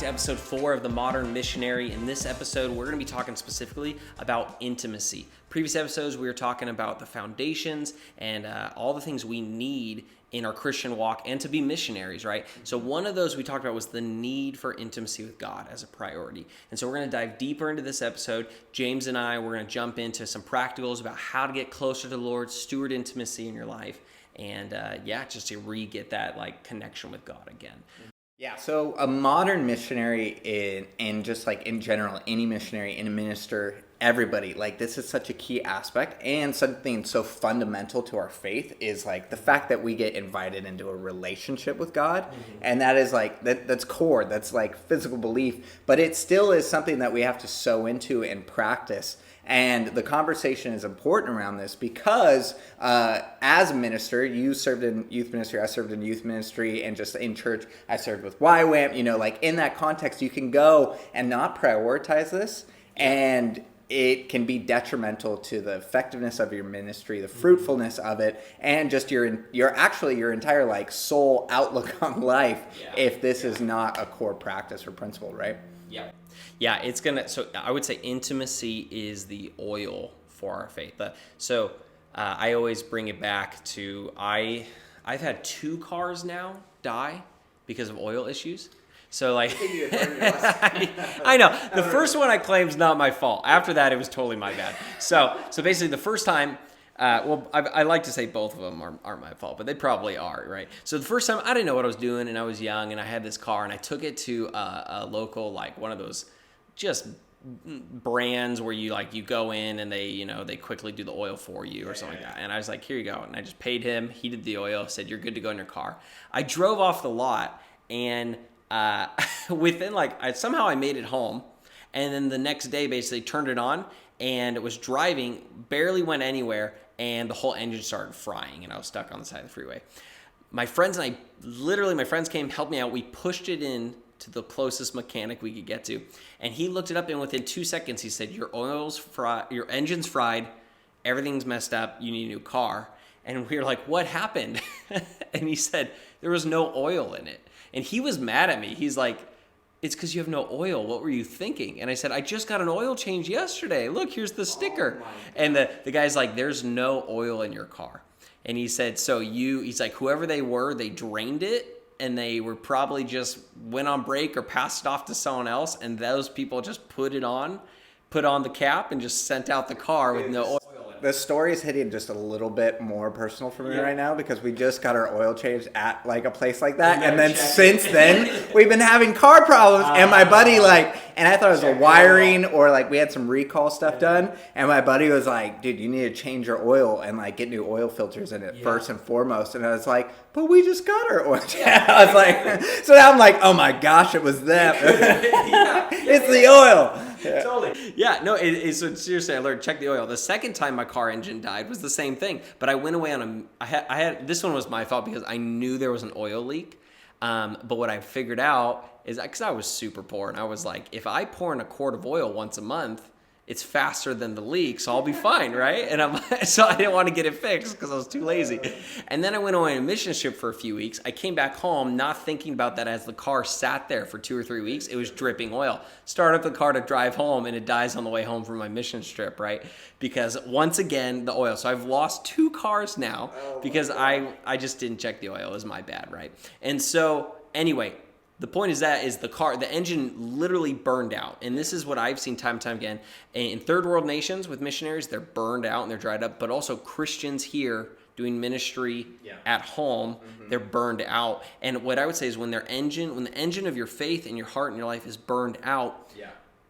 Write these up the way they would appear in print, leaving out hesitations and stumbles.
to episode 4 of the Modern Missionary. In this episode, we're going to be talking specifically about intimacy. Previous episodes, we were talking about the foundations and all the things we need in our Christian walk and to be missionaries, right? So one of those we talked about was the need for intimacy with God as a priority. And so we're going to dive deeper into this episode. James and I, we're going to jump into some practicals about how to get closer to the Lord, steward intimacy in your life, and just to re-get that like connection with God again. Yeah, so a modern missionary in just like in general, any missionary, any minister, everybody, like this is such a key aspect, and something so fundamental to our faith is like the fact that we get invited into a relationship with God. And that is like, that's core, that's like physical belief, but it still is something that we have to sow into and practice. And the conversation is important around this because as a minister, you served in youth ministry, I served in youth ministry, and just in church, I served with YWAM. You know, like in that context, you can go and not prioritize this, and it can be detrimental to the effectiveness of your ministry, the fruitfulness of it, and just your entire like soul outlook on life if this is not a core practice or principle, right? Yeah, so I would say intimacy is the oil for our faith. So I always bring it back to, I've had 2 cars now die because of oil issues. So like, I know, the first one I claim is not my fault. After that, it was totally my bad. So basically the first time, I like to say both of them aren't my fault, but they probably are, right? So the first time I didn't know what I was doing, and I was young, and I had this car, and I took it to a local, like one of those just brands where you go in and they quickly do the oil for you or something like that. And I was like, here you go. And I just paid him. He did the oil, said, you're good to go in your car. I drove off the lot, and within somehow I made it home. And then the next day basically turned it on, and it was driving, barely went anywhere, and the whole engine started frying, and I was stuck on the side of the freeway. My friends came, helped me out. We pushed it in to the closest mechanic we could get to, and he looked it up, and within 2 seconds he said, your engine's fried, everything's messed up, you need a new car. And we were like, what happened? And he said there was no oil in it. And he was mad at me. He's like, it's because you have no oil. What were you thinking? And I said, I just got an oil change yesterday. Look, here's the sticker. And the guy's like, there's no oil in your car. And he said, he's like, whoever they were, they drained it, and they were probably just went on break or passed it off to someone else. And those people just put on the cap and just sent out the car with no oil. The story is hitting just a little bit more personal for me right now because we just got our oil changed at like a place like that. And then since then, we've been having car problems. And my buddy and I thought it was a wiring or like we had some recall stuff done. And my buddy was like, dude, you need to change your oil and like get new oil filters in it first and foremost. And I was like, but we just got our oil changed. I was like, so now I'm like, oh my gosh, it was them. It's the oil. Totally. Yeah, no, so seriously, I learned, check the oil. The second time my car engine died was the same thing, but I went away on I had this one was my fault because I knew there was an oil leak. But what I figured out is, because I was super poor, and I was like, if I pour in a quart of oil once a month, it's faster than the leak, so I'll be fine, right? And so I didn't want to get it fixed because I was too lazy. And then I went away on a mission trip for a few weeks. I came back home not thinking about that as the car sat there for 2 or 3 weeks. It was dripping oil. Start up the car to drive home, and it dies on the way home from my mission trip, right? Because once again, the oil. So I've lost 2 cars now because I just didn't check the oil. It was my bad, right? And so anyway, the point is the engine literally burned out. And this is what I've seen time and time again. In third world nations with missionaries, they're burned out and they're dried up. But also Christians here doing ministry at home, they're burned out. And what I would say is when the engine of your faith and your heart and your life is burned out,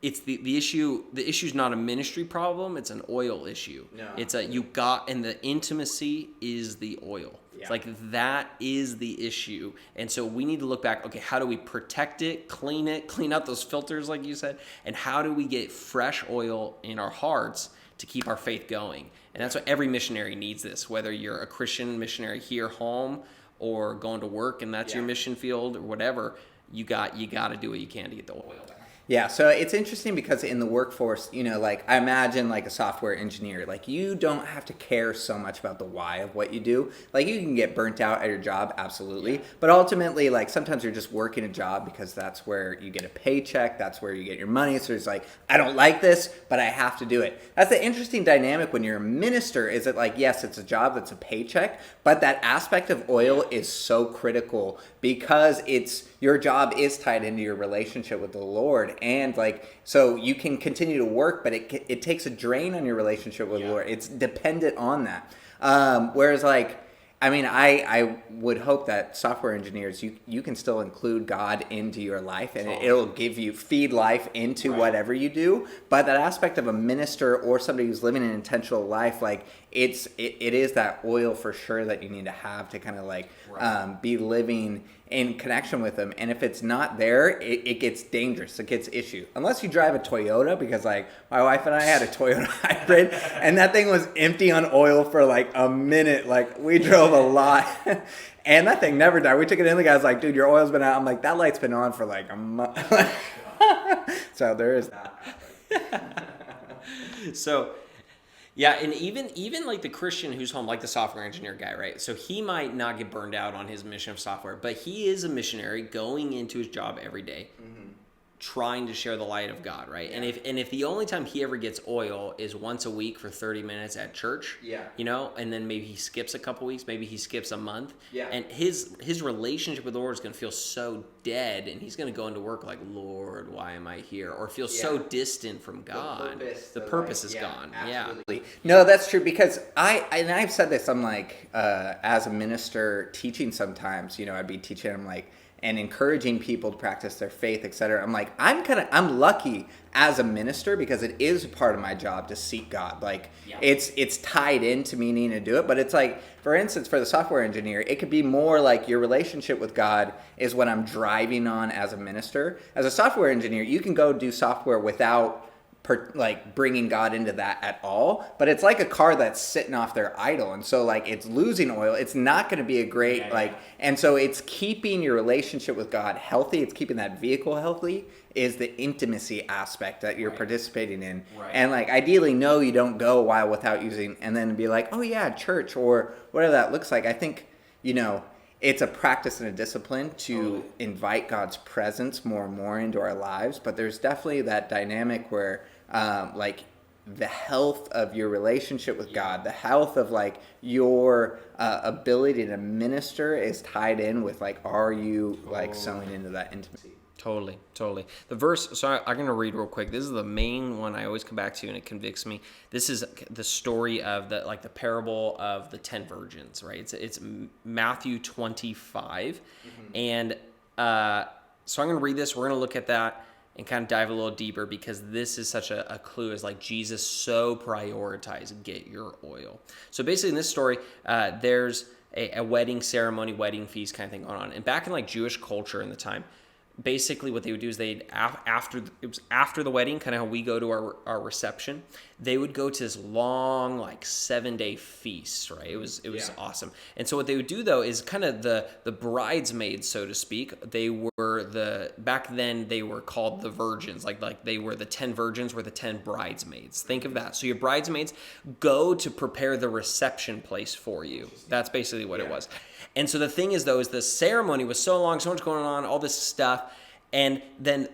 it's the issue. The issue is not a ministry problem. It's an oil issue. No. It's and the intimacy is the oil. It's like that is the issue. And so we need to look back, okay, how do we protect it, clean out those filters like you said, and how do we get fresh oil in our hearts to keep our faith going? And that's what every missionary needs this, whether you're a Christian missionary here home or going to work and that's your mission field or whatever, you got to do what you can to get the oil back. Yeah, so it's interesting because in the workforce, like I imagine like a software engineer, like you don't have to care so much about the why of what you do. Like you can get burnt out at your job, absolutely. Yeah. But ultimately, like sometimes you're just working a job because that's where you get a paycheck, that's where you get your money. So it's like, I don't like this, but I have to do it. That's the interesting dynamic when you're a minister, is that like, yes, it's a job, that's a paycheck, but that aspect of oil is so critical because your job is tied into your relationship with the Lord. And like, so you can continue to work, but it takes a drain on your relationship with the Lord. It's dependent on that. Whereas like, I mean, I would hope that software engineers, you can still include God into your life, and it'll feed life into whatever you do. But that aspect of a minister or somebody who's living an intentional life, like it is that oil for sure that you need to have to kind of like be living in connection with them. And if it's not there, it gets dangerous. It gets issue. Unless you drive a Toyota, because like my wife and I had a Toyota hybrid and that thing was empty on oil for like a minute. Like we drove a lot and that thing never died. We took it in, the guy's like, dude, your oil's been out. I'm like, that light's been on for like a month. So there is that. So yeah, and even like the Christian who's home, like the software engineer guy, right? So he might not get burned out on his mission of software, but he is a missionary going into his job every day, trying to share the light of God, right? Yeah. And if the only time he ever gets oil is once a week for 30 minutes at church, and then maybe he skips a couple weeks, maybe he skips a month, and his relationship with the Lord is going to feel so dead, and he's going to go into work like, Lord, why am I here? Or feel so distant from God. The purpose is gone. Absolutely. Yeah. No, that's true, because I've said this, I'm like, as a minister teaching sometimes, I'd be teaching, I'm like, and encouraging people to practice their faith, etc. I'm like, I'm lucky as a minister because it is a part of my job to seek God. Like it's tied into me needing to do it, but it's like, for instance, for the software engineer, it could be more like your relationship with God is what I'm driving on as a minister. As a software engineer, you can go do software without like bringing God into that at all, but it's like a car that's sitting off there idle, and so like it's losing oil. It's not going to be a great and so it's keeping your relationship with God healthy. It's keeping that vehicle healthy is the intimacy aspect that you're participating in, and like ideally, no, you don't go a while without using, and then be like, oh yeah, church or whatever that looks like. I think it's a practice and a discipline to invite God's presence more and more into our lives, but there's definitely that dynamic where like the health of your relationship with God, the health of like your ability to minister is tied in with like, are you like sowing into that intimacy? Totally. The verse, so I'm going to read real quick. This is the main one I always come back to, and it convicts me. This is the story of the parable of the 10 virgins, right? It's Matthew 25. And so I'm going to read this. We're going to look at that and kind of dive a little deeper, because this is such a clue, as like Jesus so prioritized get your oil. So basically in this story, there's a wedding ceremony, wedding feast kind of thing going on. And back in like Jewish culture in the time, basically what they would do is after the wedding, kind of how we go to our reception, they would go to this long like 7-day feast, right? It was awesome. And so what they would do though is kind of the bridesmaids, so to speak. They were back then they were called the virgins, like they were the 10 virgins were the 10 bridesmaids. Think of that. So your bridesmaids go to prepare the reception place for you. That's basically what it was. And so the thing is though, is the ceremony was so long, so much going on, all this stuff, and then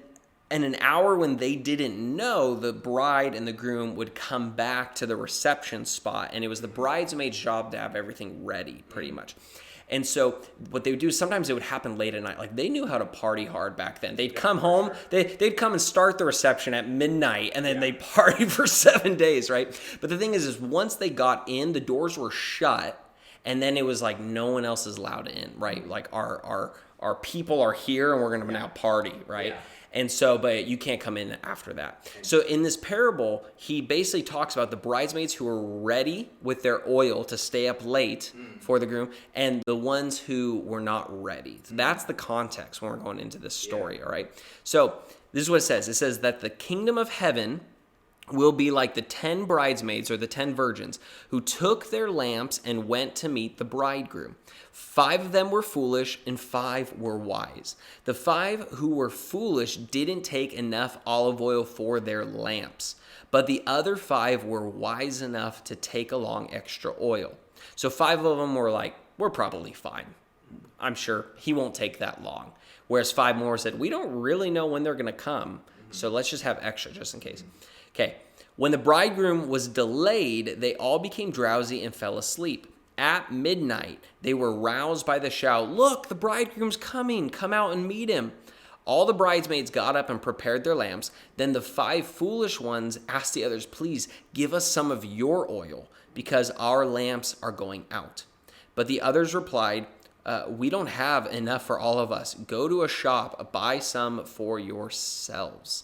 in an hour when they didn't know, the bride and the groom would come back to the reception spot, and it was the bridesmaid's job to have everything ready, pretty much. And so what they would do, sometimes it would happen late at night. Like they knew how to party hard back then. They'd come home, they'd come and start the reception at midnight, and then they'd party for 7 days, right? But the thing is once they got in, the doors were shut, and then it was like no one else is allowed in, right? Like our people are here, and we're going to now party, right? Yeah. And so, but you can't come in after that. So in this parable, he basically talks about the bridesmaids who were ready with their oil to stay up late for the groom, and the ones who were not ready. So that's the context when we're going into this story, all right? So this is what it says. It says that the kingdom of heaven will be like the 10 bridesmaids or the 10 virgins who took their lamps and went to meet the bridegroom. 5 of them were foolish and 5 were wise. The 5 who were foolish didn't take enough olive oil for their lamps, but the other 5 were wise enough to take along extra oil. So 5 of them were like, we're probably fine. I'm sure he won't take that long. Whereas 5 more said, we don't really know when they're going to come, so let's just have extra just in case. Okay, when the bridegroom was delayed, they all became drowsy and fell asleep. At midnight, they were roused by the shout, look, the bridegroom's coming, come out and meet him. All the bridesmaids got up and prepared their lamps. Then the 5 foolish ones asked the others, please give us some of your oil, because our lamps are going out. But the others replied, we don't have enough for all of us. Go to a shop, buy some for yourselves.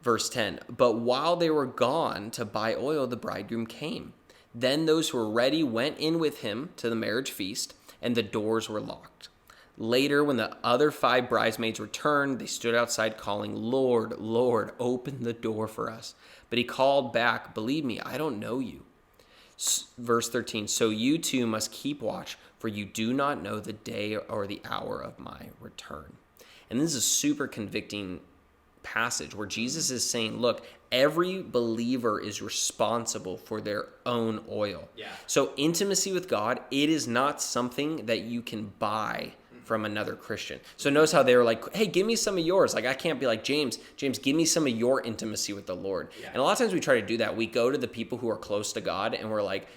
Verse 10, but while they were gone to buy oil, the bridegroom came. Then those who were ready went in with him to the marriage feast, and the doors were locked. Later, when the other 5 bridesmaids returned, they stood outside calling, Lord, Lord, open the door for us. But he called back, believe me, I don't know you. Verse 13, so you too must keep watch, for you do not know the day or the hour of my return. And this is a super convicting passage where Jesus is saying, look, every believer is responsible for their own oil. Yeah. So intimacy with God, it is not something that you can buy from another Christian. So notice how they were like, hey, give me some of yours. Like, I can't be like, James, give me some of your intimacy with the Lord. Yeah. And a lot of times we try to do that. We go to the people who are close to God and we're like,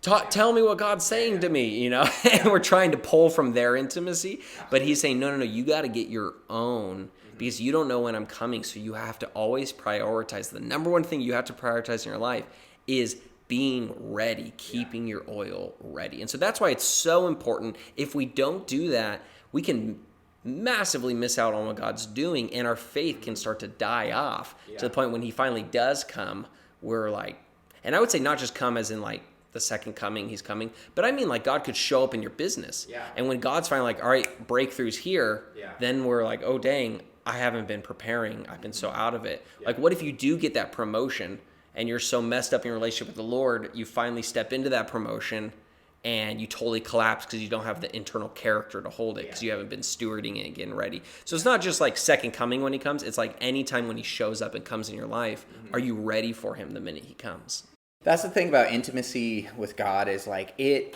tell me what God's saying to me, and we're trying to pull from their intimacy. But he's saying, no, you got to get your own, because you don't know when I'm coming. So you have to always prioritize. The number one thing you have to prioritize in your life is being ready, keeping your oil ready. And so that's why it's so important. If we don't do that, we can massively miss out on what God's doing, and our faith can start to die off to the point when he finally does come, we're like, and I would say not just come as in like the second coming, he's coming, but I mean like God could show up in your business. Yeah. And when God's finally like, all right, breakthroughs here, then we're like, oh dang, I haven't been preparing. I've been so out of it. Like, what if you do get that promotion and you're so messed up in your relationship with the Lord, you finally step into that promotion and you totally collapse because you don't have the internal character to hold it because you haven't been stewarding it and getting ready. So it's not just like second coming when he comes. It's like anytime when he shows up and comes in your life, are you ready for him the minute he comes? That's the thing about intimacy with God is like it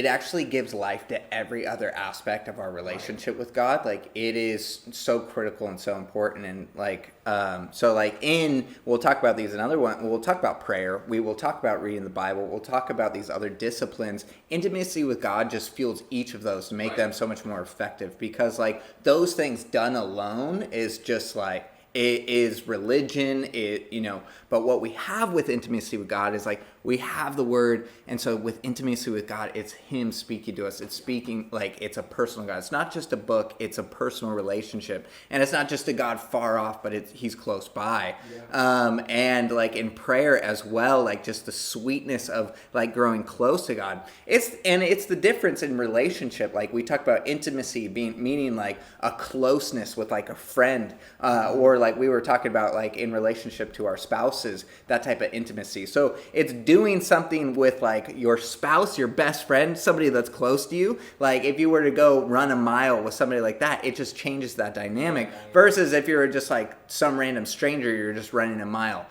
actually gives life to every other aspect of our relationship with God. Like, it is so critical and so important. And like, we'll talk about these another one. We'll talk about prayer. We will talk about reading the Bible. We'll talk about these other disciplines. Intimacy with God just fuels each of those to make them so much more effective, because like those things done alone is just like, it is religion, but what we have with intimacy with God is like, we have the word. And so with intimacy with God, it's him speaking to us. It's speaking like it's a personal God. It's not just a book, it's a personal relationship. And it's not just a God far off, but he's close by. Yeah. And like in prayer as well, like just the sweetness of like growing close to God. It's the difference in relationship. Like we talk about intimacy meaning like a closeness with like a friend, or like we were talking about like in relationship to our spouses, that type of intimacy. So it's doing something with like your spouse, your best friend, somebody that's close to you. Like if you were to go run a mile with somebody like that, it just changes that dynamic. Versus if you're just like some random stranger, you're just running a mile.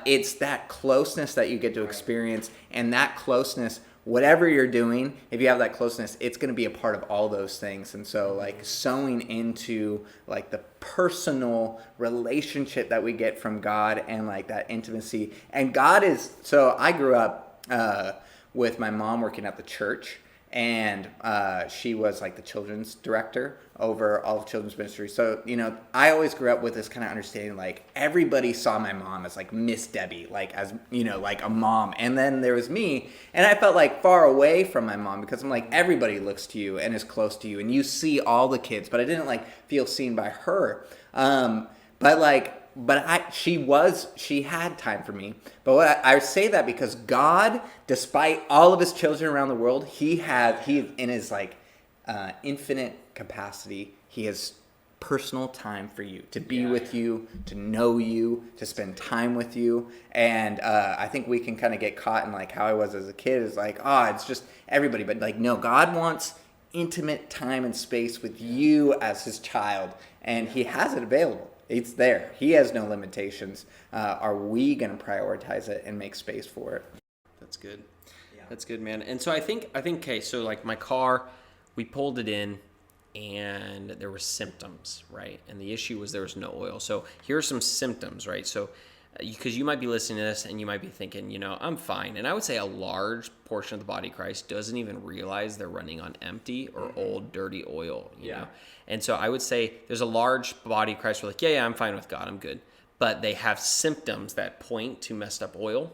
It's that closeness that you get to experience, and that closeness, whatever you're doing, if you have that closeness, it's going to be a part of all those things. And so like sowing into like the personal relationship that we get from God and like that intimacy. And God is, so I grew up with my mom working at the church, and she was like the children's director over all of children's ministries. So, I always grew up with this kind of understanding, like everybody saw my mom as like Miss Debbie, like as, like a mom. And then there was me, and I felt like far away from my mom because I'm like, everybody looks to you and is close to you and you see all the kids, but I didn't like feel seen by her. She had time for me. But I say that because God, despite all of his children around the world, he in his like infinite capacity, he has personal time for you, to be with you, to know you, to spend time with you. And I think we can kind of get caught in like how I was as a kid, is like, it's just everybody. But like, no, God wants intimate time and space with you as his child, and he has it available. It's there. He has no limitations. Are we going to prioritize it and make space for it? That's good. That's good, man. And so I think, okay, so like my car, we pulled it in and there were symptoms, right? And the issue was there was no oil. So here are some symptoms, right? So because you might be listening to this and you might be thinking, I'm fine. And I would say a large portion of the body of Christ doesn't even realize they're running on empty or old, dirty oil, you know? And so I would say there's a large body of Christ who are like, yeah, I'm fine with God, I'm good. But they have symptoms that point to messed up oil,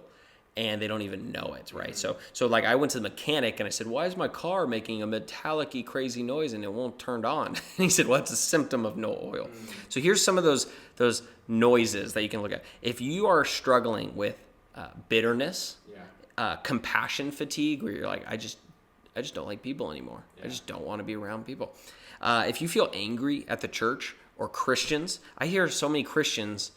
and they don't even know it, right? So like I went to the mechanic and I said, why is my car making a metallic-y crazy noise and it won't turn on? And he said, well, it's a symptom of no oil. So here's some of those noises that you can look at. If you are struggling with bitterness, compassion fatigue, where you're like, I just don't like people anymore. I just don't want to be around people. If you feel angry at the church or Christians, I hear so many Christians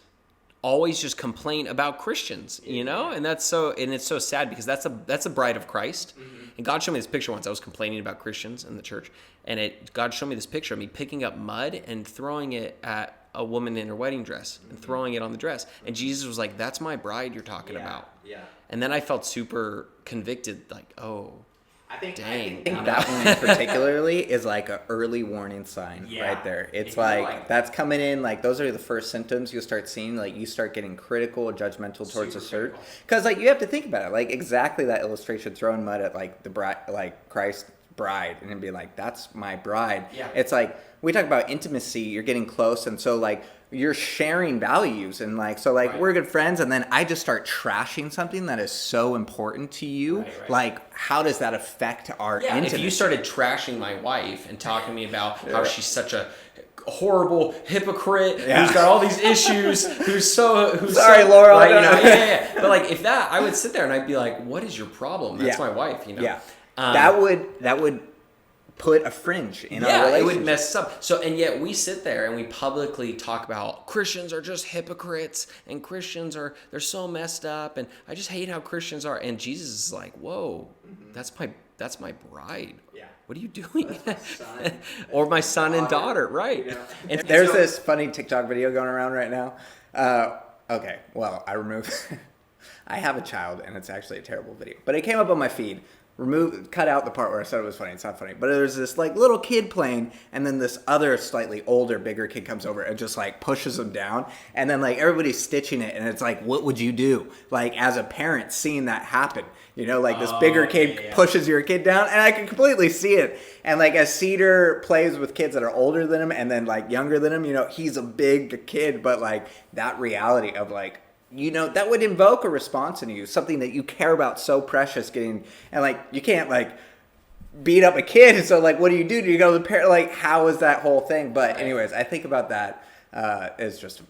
always just complain about Christians, and it's so sad, because that's a bride of Christ. And God showed me this picture once. I was complaining about Christians in the church, and God showed me this picture of me picking up mud and throwing it at a woman in her wedding dress and throwing it on the dress. And Jesus was like, that's my bride you're talking about. And then I felt super convicted, like, oh, I think dang. That one particularly is like an early warning sign right there. It's like that's coming in, like those are the first symptoms you'll start seeing. Like you start getting critical, judgmental towards a church, because like you have to think about it. Like exactly that illustration, throwing mud at like the bride, like Christ's bride, and then be like, that's my bride. It's like we talk about intimacy. You're getting close, and so like you're sharing values, and like so like we're good friends, and then I just start trashing something that is so important to you. Like how does that affect our intimacy? If you started trashing my wife and talking to me about how she's such a horrible hypocrite who's got all these issues, who's sorry, Laura, right, but like if that, I would sit there and I'd be like, what is your problem? That's my wife, that would put a fringe in our relationship. It would mess up. So, and yet we sit there and we publicly talk about Christians are just hypocrites, and Christians they're so messed up, and I just hate how Christians are. And Jesus is like, whoa, that's my bride. What are you doing? Or my son and daughter, right? And there's this funny TikTok video going around right now. Okay, well, I have a child, and it's actually a terrible video, but it came up on my feed. Cut out the part where I said it was funny. It's not funny. But there's this like little kid playing, and then this other slightly older, bigger kid comes over and just like pushes him down. And then like everybody's stitching it, and it's like, what would you do? Like as a parent seeing that happen, like this bigger kid pushes your kid down, and I can completely see it. And like as Cedar plays with kids that are older than him and then like younger than him, he's a big kid, but like that reality of like, that would invoke a response in you, something that you care about so precious and like, you can't like beat up a kid. So like, what do? Do you go to the parent? Like, how is that whole thing? But anyways, I think about that as just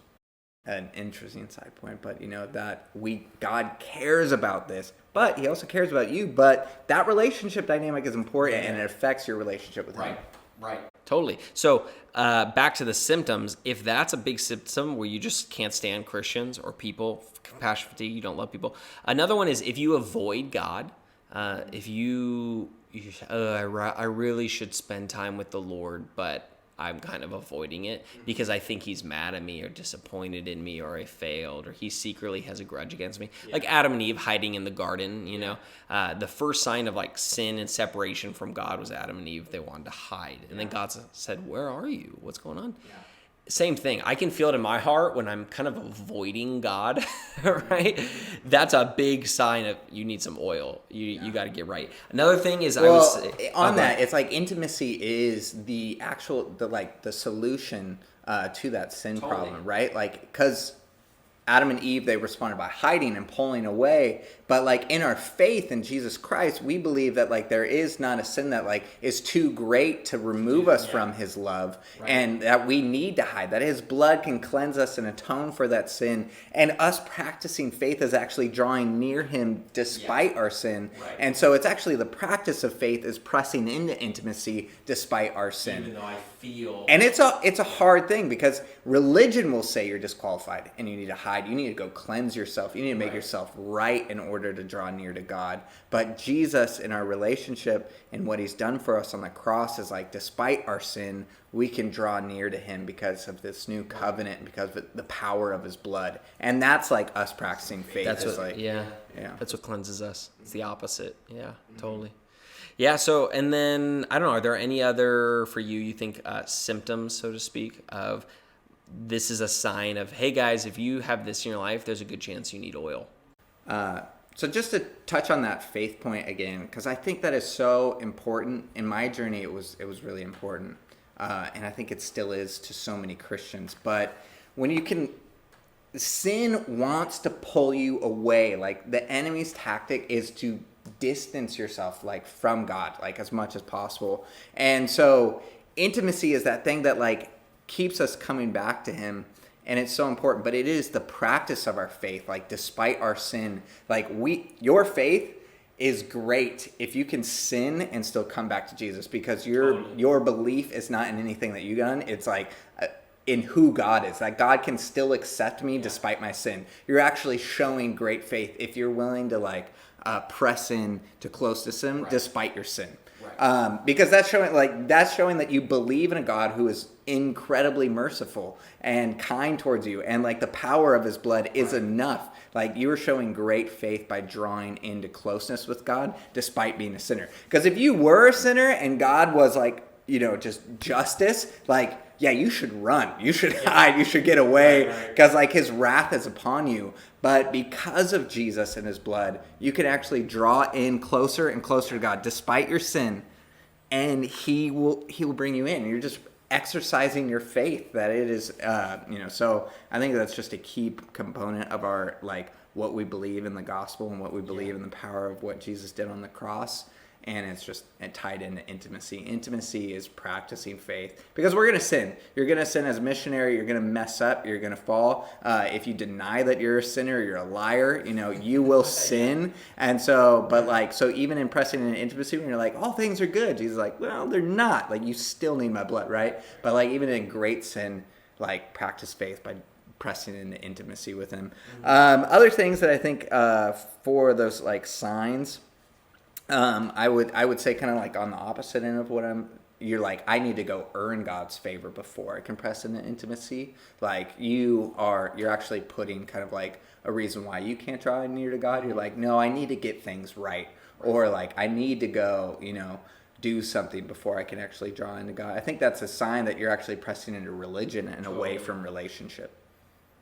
an interesting side point, but that God cares about this, but he also cares about you, but that relationship dynamic is important and it affects your relationship with him. Right. Totally. So back to the symptoms, if that's a big symptom where you just can't stand Christians or people, compassion fatigue, you don't love people. Another one is if you avoid God, if I really should spend time with the Lord, but I'm kind of avoiding it because I think he's mad at me or disappointed in me, or I failed, or he secretly has a grudge against me. Like Adam and Eve hiding in the garden, the first sign of like sin and separation from God was Adam and Eve. They wanted to hide. And then God said, where are you? What's going on? Same thing. I can feel it in my heart when I'm kind of avoiding God, right? That's a big sign of you need some oil. You got to get right. Another thing is it's like intimacy is the solution to that sin problem, right? Like, because Adam and Eve, they responded by hiding and pulling away. But like in our faith in Jesus Christ, we believe that like there is not a sin that like is too great to remove us from his love, and that we need to hide, that his blood can cleanse us and atone for that sin. And us practicing faith is actually drawing near him despite our sin. And so it's actually the practice of faith is pressing into intimacy despite our sin. Even though I feel. And it's a hard thing because religion will say you're disqualified and you need to hide. You need to go cleanse yourself. You need to make yourself right in order to draw near to God. But Jesus, in our relationship and what he's done for us on the cross, is like, despite our sin, we can draw near to him because of this new covenant and because of the power of his blood. And that's like us practicing faith. That's what, like, yeah. That's what cleanses us. It's the opposite. Yeah, totally. Yeah, so, and then, I don't know, are there any other, for you think, symptoms, so to speak, of this is a sign of, hey, guys, if you have this in your life, there's a good chance you need oil? So just to touch on that faith point again, because I think that is so important. In my journey, it was really important. And I think it still is to so many Christians. But when you can, sin wants to pull you away. Like, the enemy's tactic is to distance yourself, like, from God, like, as much as possible. And so intimacy is that thing that, like, keeps us coming back to him. And it's so important. But it is the practice of our faith, like, despite our sin. Like, your faith is great if you can sin and still come back to Jesus, because your belief is not in anything that you've done. It's like in who God is. Like, God can still accept me despite my sin. You're actually showing great faith if you're willing to, like, press in to close to him despite your sin. Because that's showing that you believe in a God who is incredibly merciful and kind towards you, and like the power of his blood is enough. Like, you are showing great faith by drawing into closeness with God despite being a sinner. Because if you were a sinner and God was like, just justice, like, yeah, you should run, you should hide, you should get away, because like his wrath is upon you. But because of Jesus and his blood, you can actually draw in closer and closer to God despite your sin, and he will bring you in. You're just exercising your faith that it is, so I think that's just a key component of our, like, what we believe in the gospel and what we believe in the power of what Jesus did on the cross. And it's just tied into intimacy. Intimacy is practicing faith, because we're going to sin. You're going to sin as a missionary. You're going to mess up. You're going to fall. If you deny that you're a sinner, you're a liar. You will sin. And so, so even in pressing in intimacy, when you're like, all things are good, Jesus is like, well, they're not. Like, you still need my blood, right? But like, even in great sin, like, practice faith by pressing into intimacy with him. Other things that I think for those, like, signs, I would say kind of like on the opposite end of you're like, I need to go earn God's favor before I can press into intimacy. Like, you're actually putting kind of like a reason why you can't draw near to God. You're like, no, I need to get things right. Or like, I need to go, do something before I can actually draw into God. I think that's a sign that you're actually pressing into religion and away from relationship.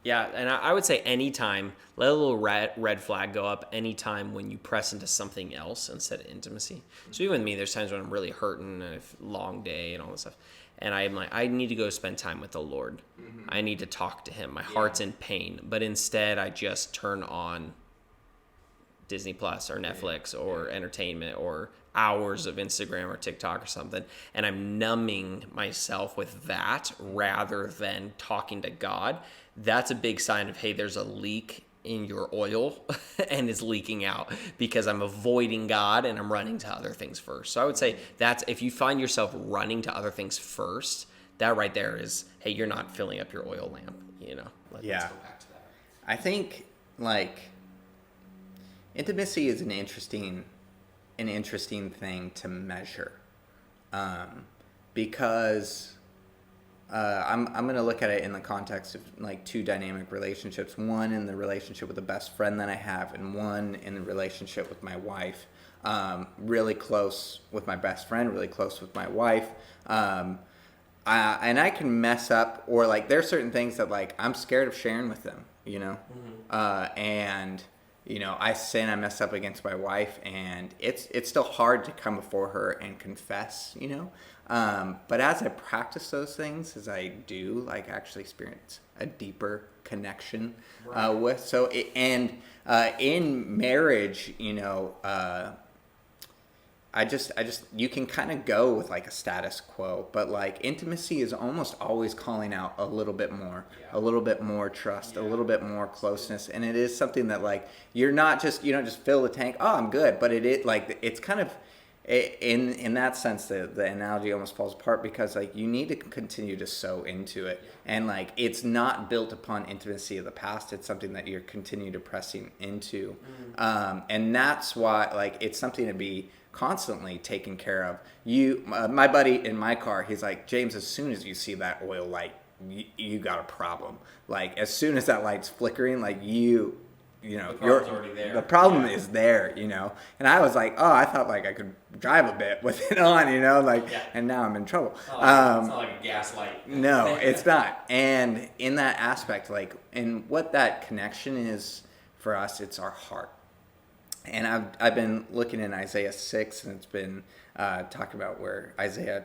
Yeah, and I would say anytime, let a little red flag go up anytime when you press into something else instead of intimacy. So even with me, there's times when I'm really hurting and a long day and all this stuff. And I'm like, I need to go spend time with the Lord. I need to talk to him. My heart's in pain. But instead, I just turn on Disney Plus or Netflix or entertainment or hours of Instagram or TikTok or something, and I'm numbing myself with that rather than talking to God. That's a big sign of, hey, there's a leak in your oil and it's leaking out because I'm avoiding God and I'm running to other things first. So I would say that's, if you find yourself running to other things first, that right there is, hey, you're not filling up your oil lamp, Let's go back to that. I think, like, intimacy is an interesting thing to measure, because I'm going to look at it in the context of like two dynamic relationships. One in the relationship with the best friend that I have, and one in the relationship with my wife. Really close with my best friend, really close with my wife. And I can mess up, or like there's certain things that like I'm scared of sharing with them, and I sin, I mess up against my wife, and it's still hard to come before her and confess, but as I practice those things, as I do, like, actually experience a deeper connection with. So, in marriage, I just you can kind of go with like a status quo, but like intimacy is almost always calling out a little bit more, a little bit more trust, a little bit more closeness. And it is something that like, you don't just fill the tank, oh, I'm good. But it's kind of, in that sense, the analogy almost falls apart, because like you need to continue to sow into it, and like it's not built upon intimacy of the past. It's something that you're continue to pressing into, and that's why like it's something to be constantly taken care of. My buddy in my car, he's like, James, as soon as you see that oil light, you got a problem. Like as soon as that light's flickering, like the problem is there, and I was like, oh, I thought like I could drive a bit with it on, and now I'm in trouble. It's not like a gas light. No, it's not. And in that aspect, like, and what that connection is for us, it's our heart. And I've been looking in Isaiah 6, and it's been talking about where Isaiah,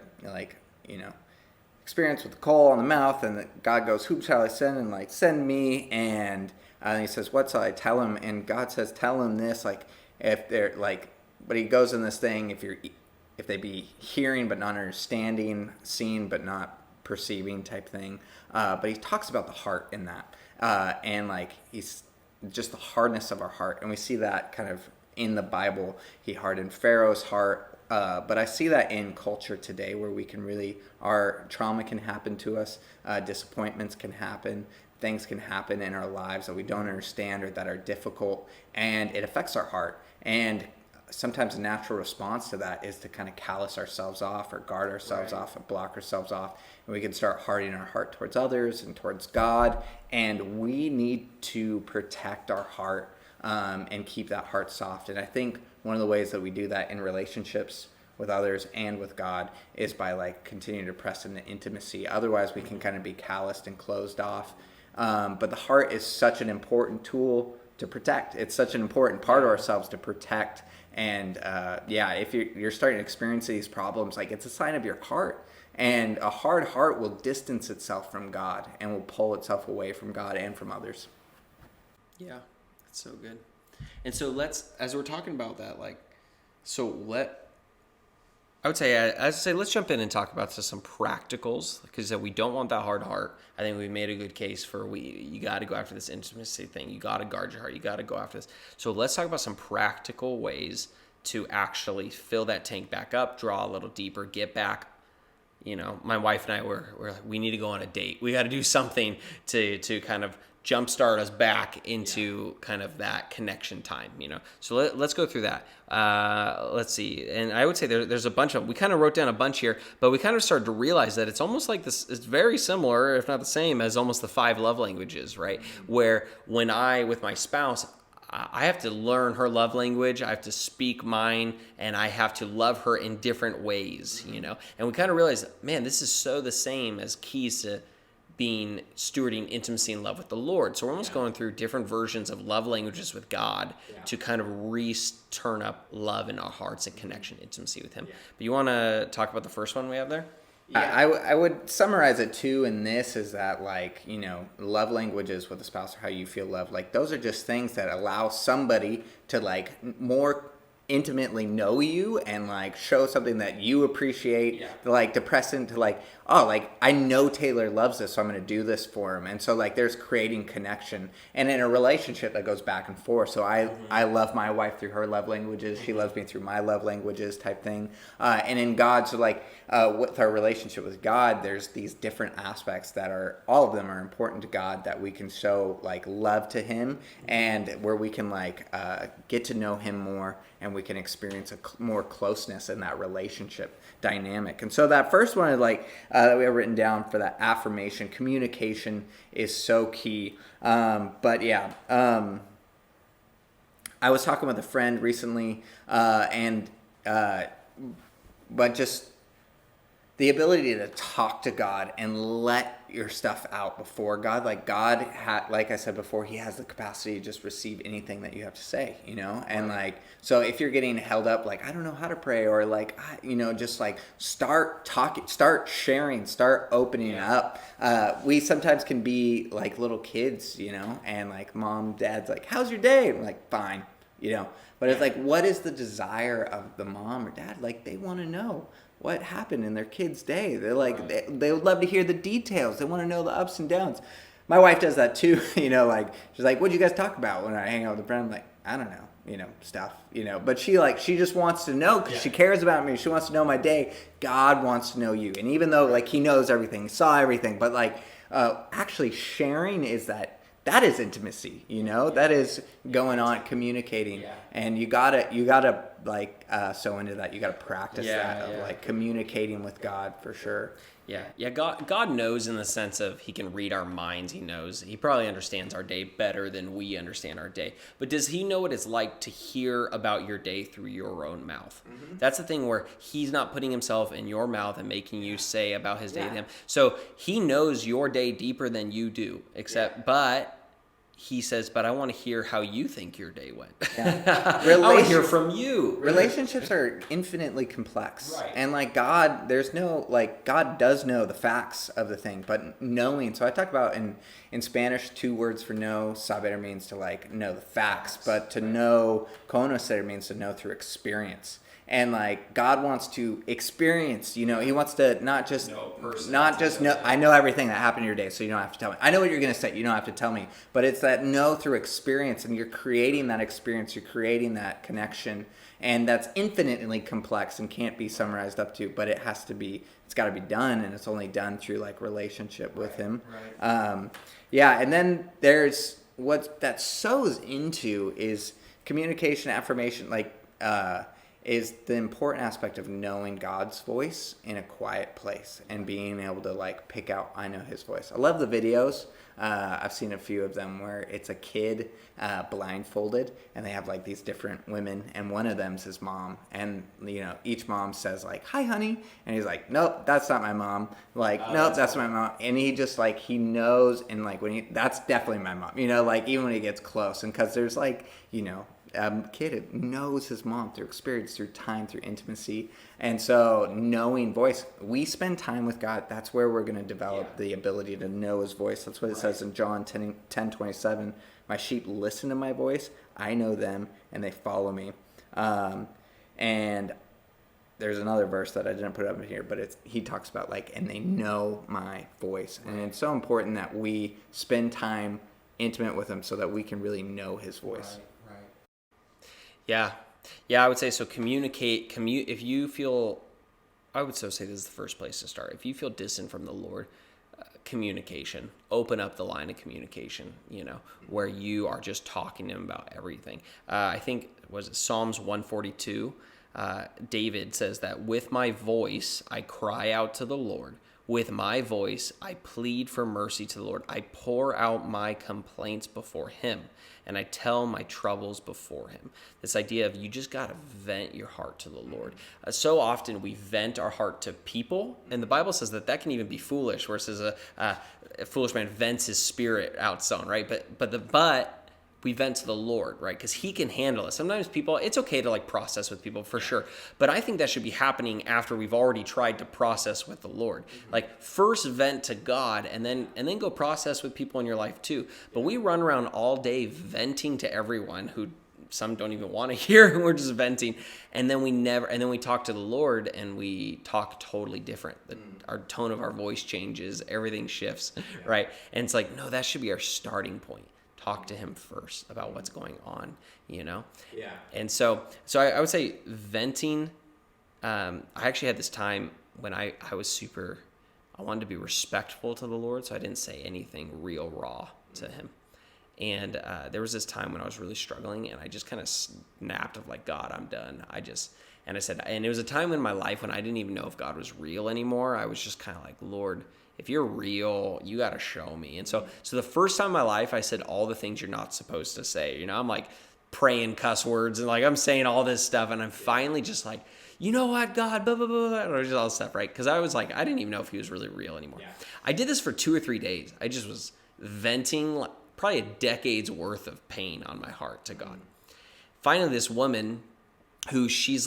experience with the coal on the mouth, and God goes, whom shall I send? And like, send me. And he says, what shall I tell him? And God says, tell him this, like, if they're like, but he goes in this thing, if they be hearing but not understanding, seeing but not perceiving type thing. But he talks about the heart in that. And like, he's just the hardness of our heart. And we see that kind of in the Bible. He hardened Pharaoh's heart. But I see that in culture today, where we can really, our trauma can happen to us, disappointments can happen, things can happen in our lives that we don't understand or that are difficult, and it affects our heart. And sometimes a natural response to that is to kind of callous ourselves off or guard ourselves off or block ourselves off. And we can start hardening our heart towards others and towards God. And we need to protect our heart and keep that heart soft. And I think one of the ways that we do that in relationships with others and with God is by like continuing to press into intimacy. Otherwise, we can kind of be calloused and closed off. But the heart is such an important tool to protect. It's such an important part of ourselves to protect. And if you're starting to experience these problems, like it's a sign of your heart. And a hard heart will distance itself from God and will pull itself away from God and from others. Yeah, that's so good. And so as we're talking about that, I would say let's jump in and talk about some practicals, because we don't want that hard heart. I think we made a good case for you got to go after this intimacy thing. You got to guard your heart. You got to go after this. So let's talk about some practical ways to actually fill that tank back up, draw a little deeper, get back. My wife and I were like, we need to go on a date. We got to do something to kind of jumpstart us back into kind of that connection time, So let's go through that. Let's see. And I would say there's a bunch of, we kind of wrote down a bunch here, but we kind of started to realize that it's almost like this, it's very similar, if not the same, as almost the 5 love languages, right? Where when with my spouse, I have to learn her love language, I have to speak mine, and I have to love her in different ways, And we kind of realized, man, this is so the same as keys to stewarding intimacy and love with the Lord. So we're almost going through different versions of love languages with God to kind of turn up love in our hearts and connection, intimacy with Him. But you want to talk about the first one we have there? Yeah. I would summarize it too in this is that love languages with a spouse or how you feel loved, like those are just things that allow somebody to more intimately know you and show something that you appreciate, to press into I know Taylor loves this, so I'm going to do this for him. And so there's creating connection, and in a relationship that goes back and forth. So I love my wife through her love languages, she loves me through my love languages type thing. And in God, so with our relationship with God, there's these different aspects that are, all of them are important to God, that we can show love to Him, and where we can get to know Him more, and we can experience more closeness in that relationship dynamic. And so that first one is that we have written down for that affirmation. Communication is so key. But I was talking with a friend recently, but just the ability to talk to God and let your stuff out before God. God like I said before, He has the capacity to just receive anything that you have to say, And so if you're getting held up, I don't know how to pray, or just start talking, start sharing, start opening up. We sometimes can be like little kids, and mom, dad's how's your day? I'm fine, But it's what is the desire of the mom or dad? They want to know what happened in their kid's day. They're they would love to hear the details. They want to know the ups and downs. My wife does that too. She's what'd you guys talk about when I hang out with a friend? I'm I don't know, stuff, but she just wants to know because she cares about me. She wants to know my day. God wants to know you. And even though like he knows everything, he saw everything, but like actually sharing is that is intimacy, that is going on, communicating. And you gotta like so into that. You gotta practice that of like communicating with God for sure. Yeah. God knows in the sense of he can read our minds. He knows. He probably understands our day better than we understand our day. But does he know what it's like to hear about your day through your own mouth? Mm-hmm. That's the thing where he's not putting himself in your mouth and making you say about his day to him. So he knows your day deeper than you do, but he says, but I want to hear how you think your day went. I want to hear from you. Relationships are infinitely complex. Right. And like God, God does know the facts of the thing, but knowing. So I talk about in Spanish, 2 words for know. Saber means to like know the facts, but to know, conocer means to know through experience. And like God wants to experience, he wants to not just know. I know everything that happened in your day, so you don't have to tell me. I know what you're going to say, you don't have to tell me. But it's that know through experience, and you're creating that experience, you're creating that connection, and that's infinitely complex and can't be summarized up to. But it's got to be done, and it's only done through like relationship with Him. Right. And then there's what that sows into is communication, affirmation, is the important aspect of knowing God's voice in a quiet place and being able to like pick out, I know his voice. I love the videos. I've seen a few of them where it's a kid blindfolded and they have like these different women and one of them's his mom. And, each mom says like, hi, honey. And he's like, nope, that's not my mom. Like, nope, that's my mom. And he just like, he knows. And like, that's definitely my mom, even when he gets close. And cause there's like, kid knows his mom through experience, through time, through intimacy. And so knowing voice, we spend time with God. That's where we're going to develop the ability to know his voice. That's what it says in John 10:27. My sheep listen to my voice. I know them and they follow me. And there's another verse that I didn't put up in here, but he talks about and they know my voice. And it's so important that we spend time intimate with him so that we can really know his voice. Yeah, I would say so. If you feel, I would so say this is the first place to start. If you feel distant from the Lord, communication. Open up the line of communication, where you are just talking to him about everything. I think, was it Psalms 142? David says that with my voice, I cry out to the Lord. With my voice, I plead for mercy to the Lord. I pour out my complaints before him, and I tell my troubles before him. This idea of you just got to vent your heart to the Lord. So often we vent our heart to people, and the Bible says that can even be foolish, where it says a foolish man vents his spirit out sown, right? But we vent to the Lord, right? Because he can handle it. Sometimes it's okay to process with people for sure. But I think that should be happening after we've already tried to process with the Lord. Mm-hmm. First vent to God and then go process with people in your life too. But we run around all day venting to everyone who some don't even want to hear, and we're just venting. And then we talk to the Lord and we talk totally different. Our tone of our voice changes, everything shifts, right? And it's no, that should be our starting point. Talk to him first about what's going on, Yeah. And so I would say venting. I actually had this time when I wanted to be respectful to the Lord, so I didn't say anything real raw to him. And there was this time when I was really struggling, and I just kind of snapped of God, I'm done. And I said, and it was a time in my life when I didn't even know if God was real anymore. I was just kind of Lord, if you're real, you got to show me. And so the first time in my life, I said all the things you're not supposed to say. I'm praying cuss words and I'm saying all this stuff. And I'm finally just you know what, God, blah, blah, blah, blah, just all this stuff, right? Because I was I didn't even know if he was really real anymore. Yeah. I did this for 2 or 3 days. I just was venting probably a decade's worth of pain on my heart to God. Finally, this woman who she's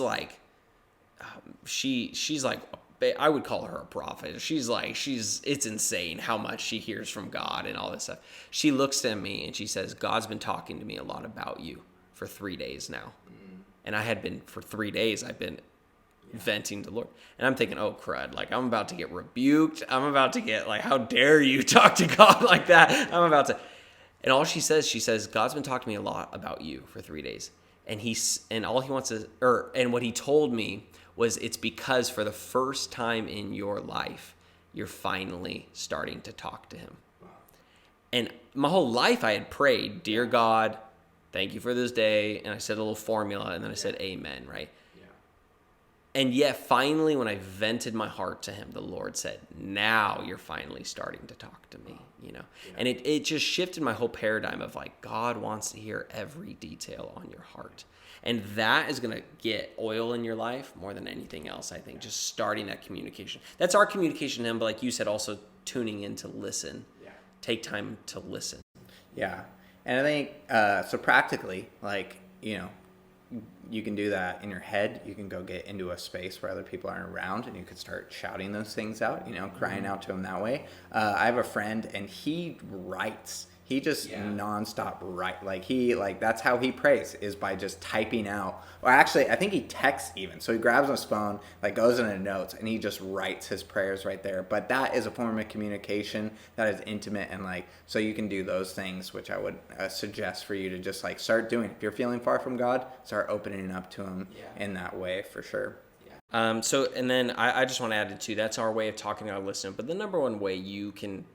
I would call her a prophet. It's insane how much she hears from God and all this stuff. She looks at me and she says, God's been talking to me a lot about you for 3 days now. And for 3 days, I've been venting to the Lord. And I'm thinking, oh, crud, I'm about to get rebuked. I'm about to get, how dare you talk to God like that? I'm about to. And all she says, God's been talking to me a lot about you for 3 days. And all he wants is, and what he told me was, it's because for the first time in your life, you're finally starting to talk to him. And my whole life I had prayed, dear God, thank you for this day. And I said a little formula, and then I said amen, right? And yet finally, when I vented my heart to him, the Lord said, now you're finally starting to talk to me, And it just shifted my whole paradigm of like, God wants to hear every detail on your heart. And that is going to get oil in your life more than anything else, I think, just starting that communication. That's our communication to him, but like you said, also tuning in to listen. Take time to listen. Yeah. And I think, so practically, like, you can do that in your head. You can go get into a space where other people aren't around, and you can start shouting those things out, crying out to him that way. I have a friend, and he writes. He just nonstop write. That's how he prays, is by just typing out. Or actually, I think he texts even. So he grabs his phone, goes into notes, and he just writes his prayers right there. But that is a form of communication that is intimate, and so you can do those things, which I would suggest for you to just start doing. If you're feeling far from God, start opening up to him in that way for sure. And then I just want to add it too. That's our way of talking to our listener. But the number one way you can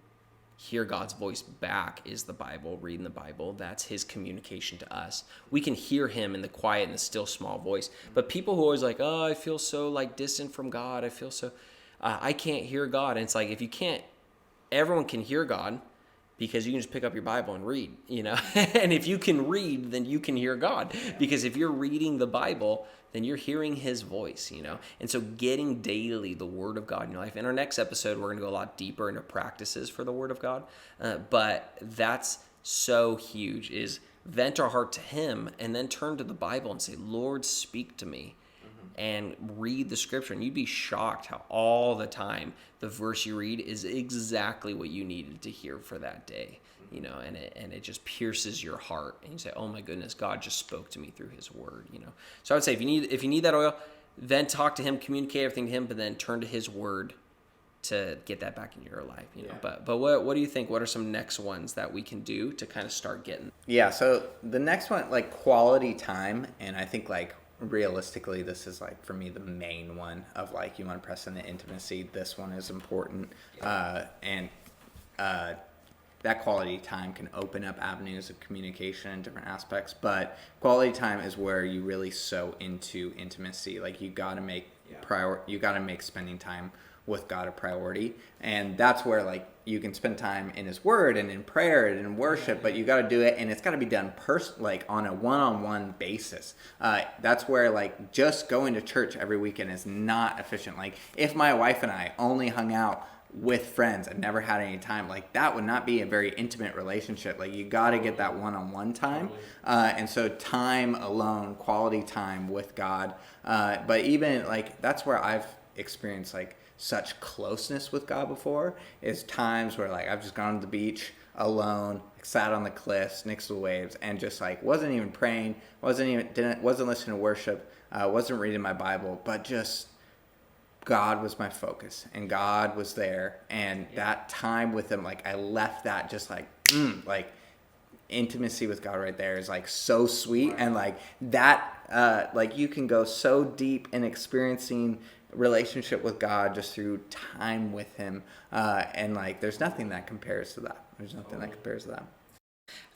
hear God's voice back is the Bible, reading the Bible. That's his communication to us. We can hear him in the quiet and the still small voice. But people who are always oh, I feel so distant from God. I feel so, I can't hear God. And it's if you can't, everyone can hear God because you can just pick up your Bible and read, And if you can read, then you can hear God. Because if you're reading the Bible, then you're hearing his voice, And so getting daily the word of God in your life. In our next episode, we're going to go a lot deeper into practices for the word of God. But that's so huge, is vent our heart to him and then turn to the Bible and say, Lord, speak to me. And read the scripture, and you'd be shocked how all the time the verse you read is exactly what you needed to hear for that day, and it just pierces your heart, and you say, oh my goodness, God just spoke to me through his word, So I would say if you need that oil, then talk to him, communicate everything to him, but then turn to his word to get that back in your life, But what do you think? What are some next ones that we can do to kind of start getting? Yeah, so the next one, quality time, and I think realistically, this is for me the main one of you want to press into intimacy. This one is important, and that quality time can open up avenues of communication in different aspects. But quality time is where you really sow into intimacy. You got to make you got to make spending time with God a priority, and that's where you can spend time in his word and in prayer and in worship, but you got to do it, and it's got to be done on a one-on-one basis. That's where just going to church every weekend is not efficient. If my wife and I only hung out with friends and never had any time, that would not be a very intimate relationship. You got to get that one-on-one time, and so time alone, quality time with God. But even that's where I've experienced such closeness with God before, is times where I've just gone to the beach alone, sat on the cliffs next to the waves, and just wasn't even praying, wasn't listening to worship, wasn't reading my Bible, but just God was my focus, and God was there, and that time with him, I left that just intimacy with God right there is so sweet, and that you can go so deep in experiencing relationship with God just through time with him, and there's nothing that compares to that. I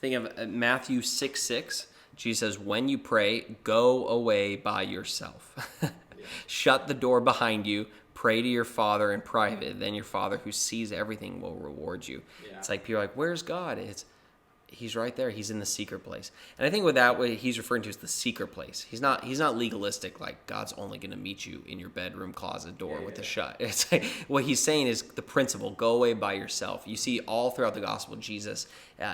think of Matthew 6:6. Jesus says, when you pray, go away by yourself. Shut the door behind you. Pray to your Father in private. Then your Father who sees everything will reward you. It's people are where's God? He's right there. He's in the secret place. And I think with that, what he's referring to is the secret place. He's not legalistic, God's only going to meet you in your bedroom closet door with a shut. It's what he's saying is the principle, go away by yourself. You see all throughout the gospel, Jesus,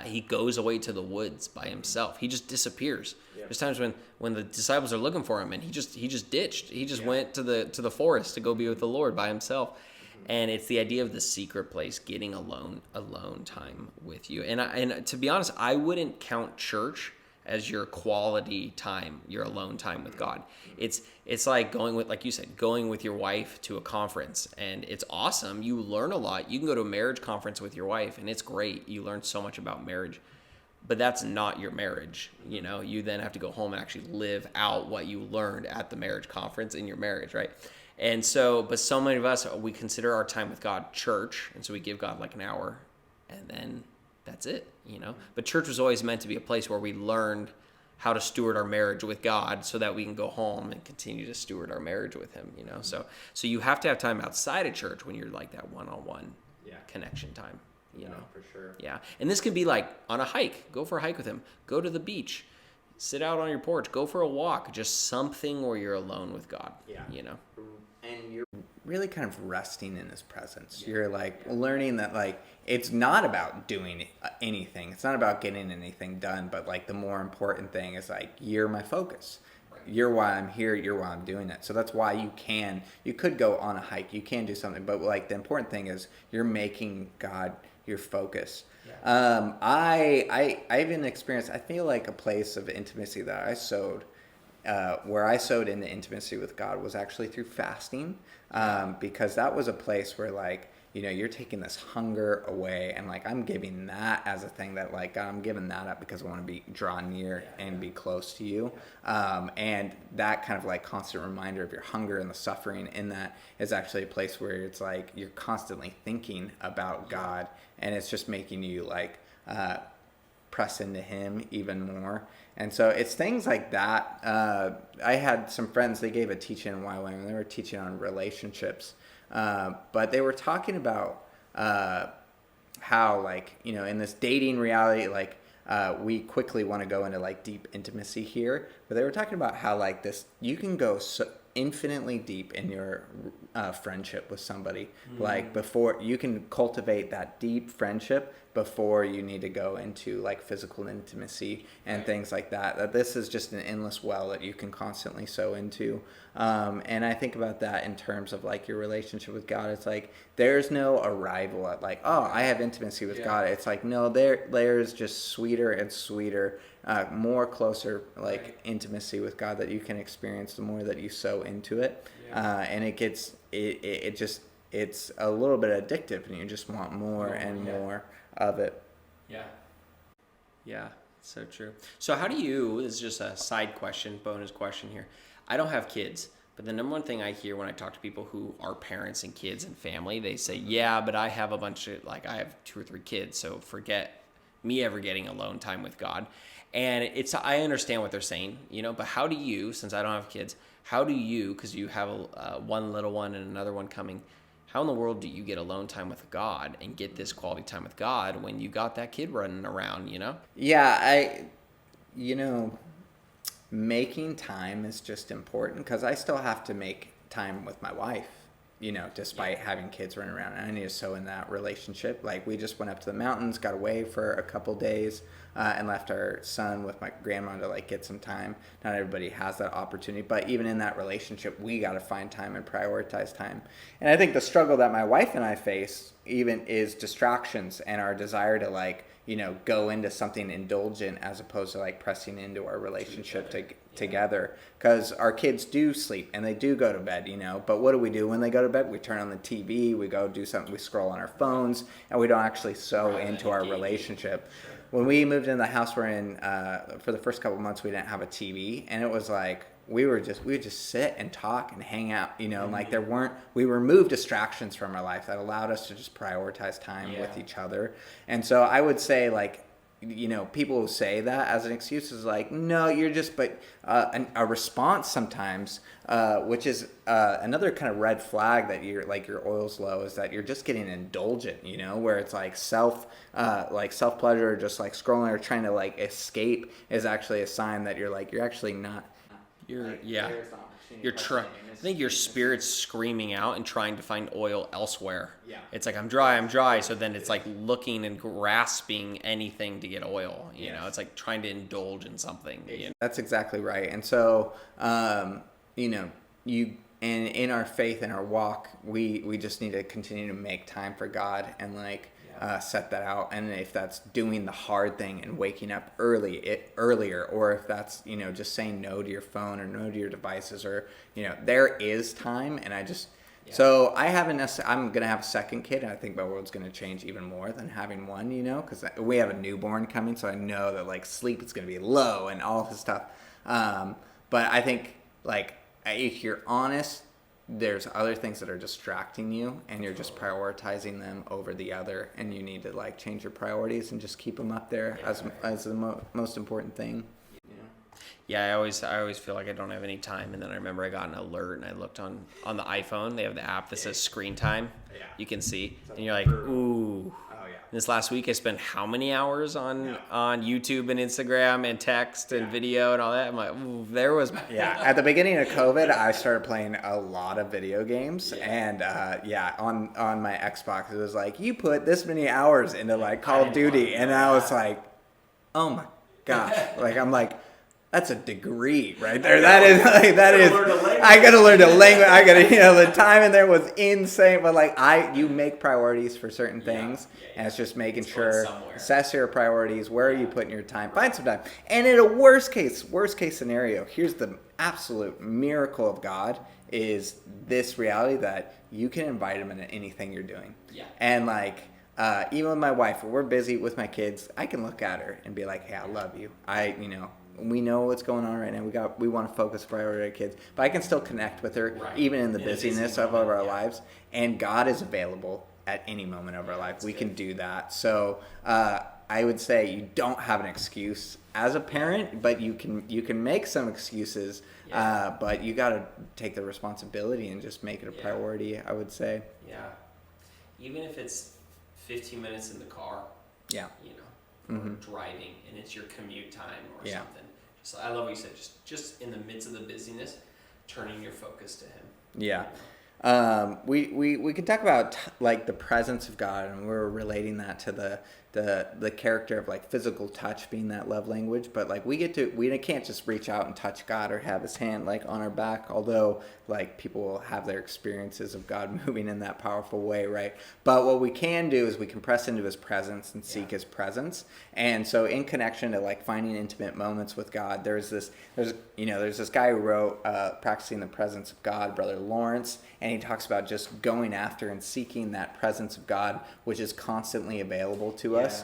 he goes away to the woods by himself. He just disappears. There's times when the disciples are looking for him, and he just ditched. He just went to the forest to go be with the Lord by himself. And it's the idea of the secret place, getting alone time with you. And to be honest, I wouldn't count church as your quality time, your alone time with God. It's like going with, like you said, going with your wife to a conference, and it's awesome. You learn a lot. You can go to a marriage conference with your wife, and it's great. You learn so much about marriage. but that's not your marriage. You then have to go home and actually live out what you learned at the marriage conference in your marriage, right? And so, but so many of us, we consider our time with God church, and so we give God like an hour, and then that's it. But church was always meant to be a place where we learned how to steward our marriage with God, so that we can go home and continue to steward our marriage with Him. So you have to have time outside of church when you're like that one-on-one connection time. For sure. Yeah. And this can be like on a hike. Go for a hike with Him. Go to the beach. Sit out on your porch. Go for a walk. Just something where you're alone with God. Yeah. And you're really kind of resting in His presence. Yeah. You're like learning that like it's not about doing anything. It's not about getting anything done. But like the more important thing is like you're my focus. You're why I'm here. You're why I'm doing it. So that's why you could go on a hike. You can do something. But like the important thing is you're making God your focus. Yeah. I even experienced, I feel like a place of intimacy that I sowed, where I sowed into intimacy with God was actually through fasting, because that was a place where like, you're taking this hunger away, and like I'm giving that as a thing that like God, I'm giving that up because I want to be drawn near and be close to you. And that kind of like constant reminder of your hunger and the suffering in that is actually a place where it's like you're constantly thinking about God, and it's just making you like press into Him even more. And so it's things like that. I had some friends, they gave a teaching in YWAM, and they were teaching on relationships. But they were talking about how, like, in this dating reality, like, we quickly want to go into, like, deep intimacy here. But they were talking about how, like, you can go so infinitely deep in your friendship with somebody. Mm-hmm. Like, before you can cultivate that deep friendship before you need to go into like physical intimacy and things like that. That this is just an endless well that you can constantly sow into. And I think about that in terms of like your relationship with God. It's like there's no arrival at like, oh, I have intimacy with God. It's like, no, there's just sweeter and sweeter, more closer like intimacy with God that you can experience the more that you sow into it. And it gets it's a little bit addictive, and you just want more and more of it. Yeah, so true. So how do you, this is just a side question, bonus question here. I don't have kids, but the number one thing I hear when I talk to people who are parents and kids and family, they say, yeah, but I have a bunch of, like, I have 2 or 3 kids, so forget me ever getting alone time with God. And I understand what they're saying, but how do you, since I don't have kids, because you have one little one and another one coming, how in the world do you get alone time with God and get this quality time with God when you got that kid running around, Yeah, making time is just important, because I still have to make time with my wife, despite having kids running around. And I need to sow in that relationship. Like, we just went up to the mountains, got away for a couple days, and left our son with my grandma to like get some time. Not everybody has that opportunity, but even in that relationship, we got to find time and prioritize time. And I think the struggle that my wife and I face even is distractions and our desire to like, go into something indulgent as opposed to like pressing into our relationship together. Because our kids do sleep and they do go to bed, but what do we do when they go to bed? We turn on the TV, we go do something, we scroll on our phones, and we don't actually sow into our relationship. When we moved into the house we're in, for the first couple of months, we didn't have a TV, and it was like we would just sit and talk and hang out, and like we removed distractions from our life that allowed us to just prioritize time with each other. And so I would say, like, people who say that as an excuse is like, no, you're just, but a response sometimes, which is another kind of red flag that you're like your oil's low, is that you're just getting indulgent, where it's like self pleasure, just like scrolling or trying to like escape is actually a sign that you're actually not. I think your spirit's screaming out and trying to find oil elsewhere. Yeah. It's like, I'm dry. So then it's like looking and grasping anything to get oil. It's like trying to indulge in something. That's exactly right. And so, in our faith and our walk, we just need to continue to make time for God and like set that out. And if that's doing the hard thing and waking up earlier, or if that's just saying no to your phone or no to your devices, or there is time. And So I haven't necessarily, I'm going to have a second kid, and I think my world's going to change even more than having one, because we have a newborn coming, so I know that like sleep is going to be low and all of this stuff. But I think like if you're honest, there's other things that are distracting you, and you're just prioritizing them over the other, and you need to like change your priorities and just keep them up there as the most important thing. Yeah, I always feel like I don't have any time, and then I remember I got an alert, and I looked on the iPhone. They have the app that says screen time. Yeah. You can see, and you're like, ooh. Oh, yeah. This last week I spent how many hours on YouTube and Instagram and text and video and all that? I'm like, ooh, there was. Yeah. At the beginning of COVID, I started playing a lot of video games, and on my Xbox, it was like, you put this many hours into like Call of Duty, and I was like, oh my gosh, like I'm like. That's a degree right there. That is. I gotta learn a language. I gotta, the time in there was insane. But like, you make priorities for certain things, and it's just making sure assess your priorities. Where are you putting your time? Find some time. And in a worst case scenario, here's the absolute miracle of God: is this reality that you can invite Him into anything you're doing. Yeah. And like. Even with my wife, when we're busy with my kids, I can look at her and be like, "Hey, I love you. We know what's going on right now. We want to focus priority on our kids, but I can still connect with her even in the busyness of our lives. And God is available at any moment of our life. We can do that. So I would say you don't have an excuse as a parent, but you can make some excuses. But you got to take the responsibility and just make it a priority. I would say. Yeah. Even if it's 15 minutes in the car. Yeah. Or driving, and it's your commute time or something. So I love what you said. Just in the midst of the busyness, turning your focus to Him. Yeah. We could talk about like the presence of God, and we're relating that to the character of like physical touch being that love language. But like we can't just reach out and touch God or have His hand like on our back, although like people will have their experiences of God moving in that powerful way, right? But what we can do is we can press into His presence and seek His presence. And so in connection to like finding intimate moments with God, there's this guy who wrote Practicing the Presence of God, Brother Lawrence, and he talks about just going after and seeking that presence of God, which is constantly available to us.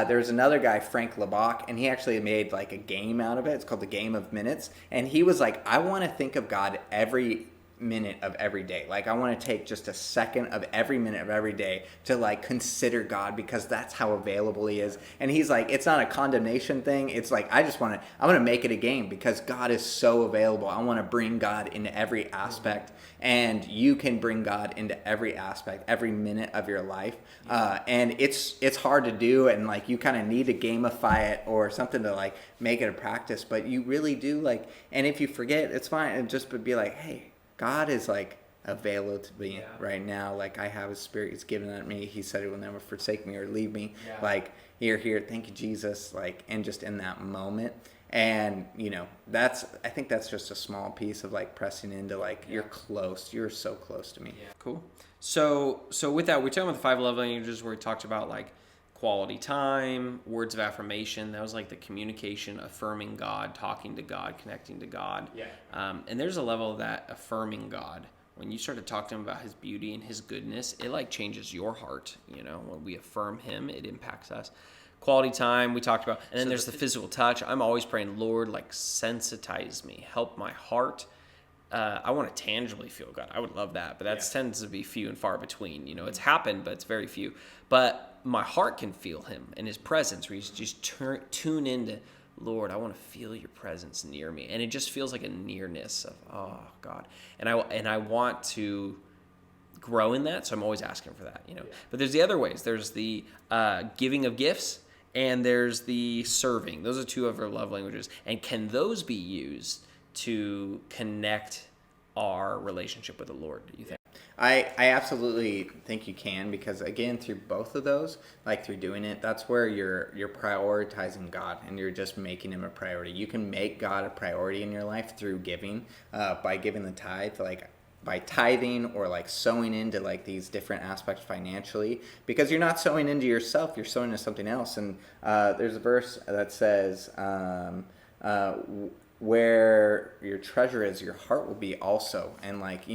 There's another guy, Frank Labach, and he actually made like a game out of it. It's called the Game of Minutes. And he was like, I want to think of God every minute of every day. Like I want to take just a second of every minute of every day to like consider God, because that's how available He is. And he's like, it's not a condemnation thing. It's like, I want to make it a game because God is so available. I want to bring God into every aspect, and you can bring God into every aspect, every minute of your life. And it's hard to do, and like you kind of need to gamify it or something to like make it a practice, but you really do like, and if you forget, it's fine. And just be like, hey, God is like available to me right now. Like I have His Spirit. He's given it me. He said He will never forsake me or leave me. Yeah. Like you're here. Thank you, Jesus. Like, and just in that moment. And I think that's just a small piece of like pressing into like, you're close. You're so close to me. Yeah. Cool. So with that, we're talking about the 5 love languages, where we talked about like quality time, words of affirmation. That was like the communication, affirming God, talking to God, connecting to God. Yeah. And there's a level of that affirming God. When you start to talk to Him about His beauty and His goodness, it like changes your heart. When we affirm Him, it impacts us. Quality time, we talked about. And then there's the physical touch. I'm always praying, Lord, like sensitize me, help my heart. I want to tangibly feel God. I would love that, but that tends to be few and far between. It's happened, but it's very few. But my heart can feel Him and His presence, where you just tune into, Lord, I want to feel Your presence near me. And it just feels like a nearness of, oh, God. And I want to grow in that, so I'm always asking for that. But there's the other ways. There's the giving of gifts, and there's the serving. Those are 2 of our love languages. And can those be used to connect our relationship with the Lord, do you think? I absolutely think you can, because again, through both of those, like through doing it, that's where you're prioritizing God, and you're just making Him a priority. You can make God a priority in your life through giving, by giving the tithe, like by tithing or like sowing into like these different aspects financially, because you're not sowing into yourself, you're sowing into something else. And there's a verse that says, where your treasure is, your heart will be also. And like,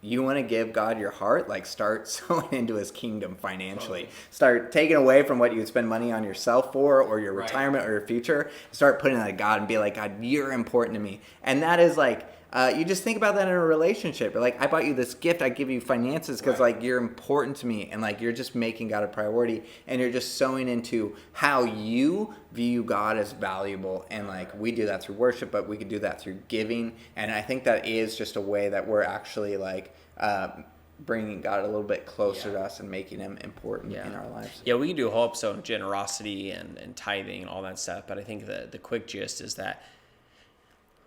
you want to give God your heart, like start sowing into his kingdom financially. Start taking away from what you would spend money on yourself for, or your retirement or your future. Start putting that to God and be like, God, you're important to me. And that is like, you just think about that in a relationship. Like, I bought you this gift, I give you finances because like you're important to me, and like you're just making God a priority, and you're just sowing into how you view God as valuable. And like we do that through worship, but we could do that through giving. And I think that is just a way that we're actually like bringing God a little bit closer to us and making him important in our lives. Yeah, we can do a whole episode on generosity and tithing and all that stuff, but I think the quick gist is that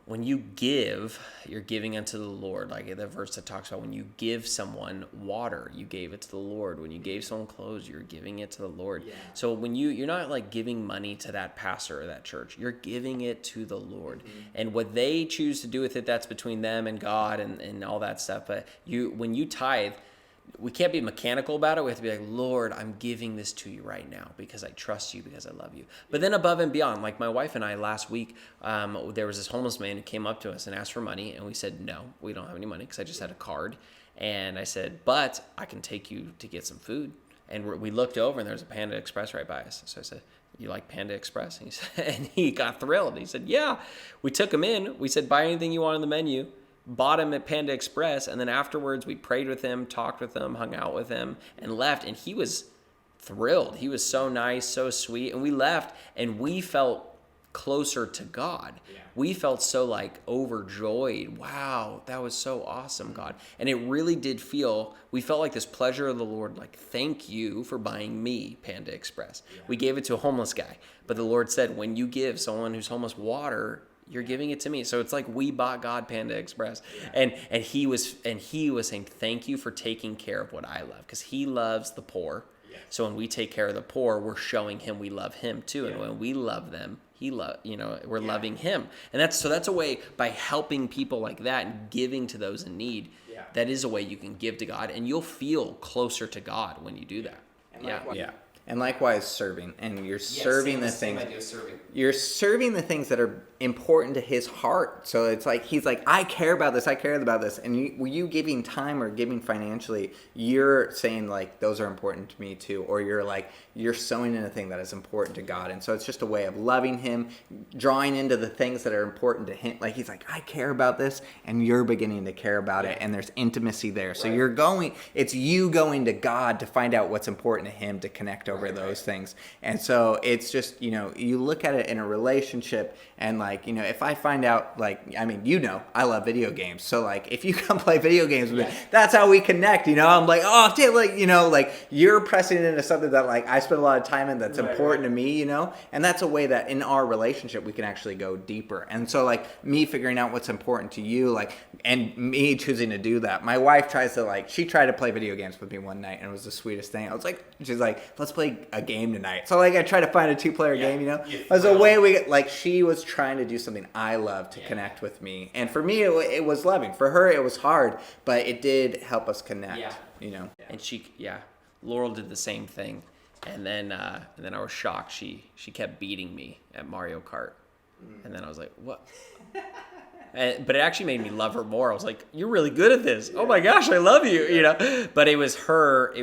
when you give, you're giving unto the Lord. Like the verse that talks about when you give someone water, you gave it to the Lord. When you gave someone clothes, you're giving it to the Lord. Yeah. So when you're not like giving money to that pastor or that church, you're giving it to the Lord. Mm-hmm. And what they choose to do with it, that's between them and God and all that stuff. But when you tithe, we can't be mechanical about it. We have to be like, Lord, I'm giving this to you right now because I trust you, because I love you. But then above and beyond, like my wife and I last week, there was this homeless man who came up to us and asked for money. And we said, no, we don't have any money because I just had a card. And I said, but I can take you to get some food. And we looked over and there was a Panda Express right by us. So I said, you like Panda Express? And he got thrilled. He said, yeah. We took him in. We said, buy anything you want on the menu. Bought him at Panda Express, and then afterwards we prayed with him, talked with him, hung out with him, and left. And he was thrilled. He was so nice, so sweet. And we left, and we felt closer to God. Yeah. We felt so like overjoyed. Wow, that was so awesome, God. And it really did we felt like this pleasure of the Lord, like, thank you for buying me Panda Express. Yeah. We gave it to a homeless guy, but the Lord said, when you give someone who's homeless water, you're giving it to me. So it's like we bought God Panda Express. Yeah. And he was saying, thank you for taking care of what I love, because he loves the poor. Yeah. So when we take care of the poor, we're showing him we love him too. Yeah. And when we love them, we're loving him. And that's a way, by helping people like that and giving to those in need. Yeah. That is a way you can give to God, and you'll feel closer to God when you do that. Yeah. And likewise, serving, and you're serving the things. You're serving the things that are important to his heart. So it's like he's like, I care about this. I care about this. And you giving time or giving financially, you're saying like those are important to me too. Or you're sowing in a thing that is important to God. And so it's just a way of loving him, drawing into the things that are important to him. Like he's like, I care about this, and you're beginning to care about it, and there's intimacy there. So it's you going to God to find out what's important to him, to connect over those things. And so it's just, you look at it in a relationship, and like, if I find out, like, I mean, I love video games. So like, if you come play video games with me, that's how we connect, I'm like, oh, dude, like, like you're pressing into something that like I spend a lot of time in that's important to me, and that's a way that in our relationship we can actually go deeper. And so like me figuring out what's important to you, like, and me choosing to do that. My wife she tried to play video games with me one night, and it was the sweetest thing. She's like, let's play a game tonight. So like I try to find a 2-player game, as a way she was trying to do something I love to connect with me. And for me, it was loving. For her, it was hard, but it did help us connect, And Laurel did the same thing. And then I was shocked. She kept beating me at Mario Kart. And then I was like, what? But it actually made me love her more. I was like, you're really good at this. Oh my gosh, I love you, But it was her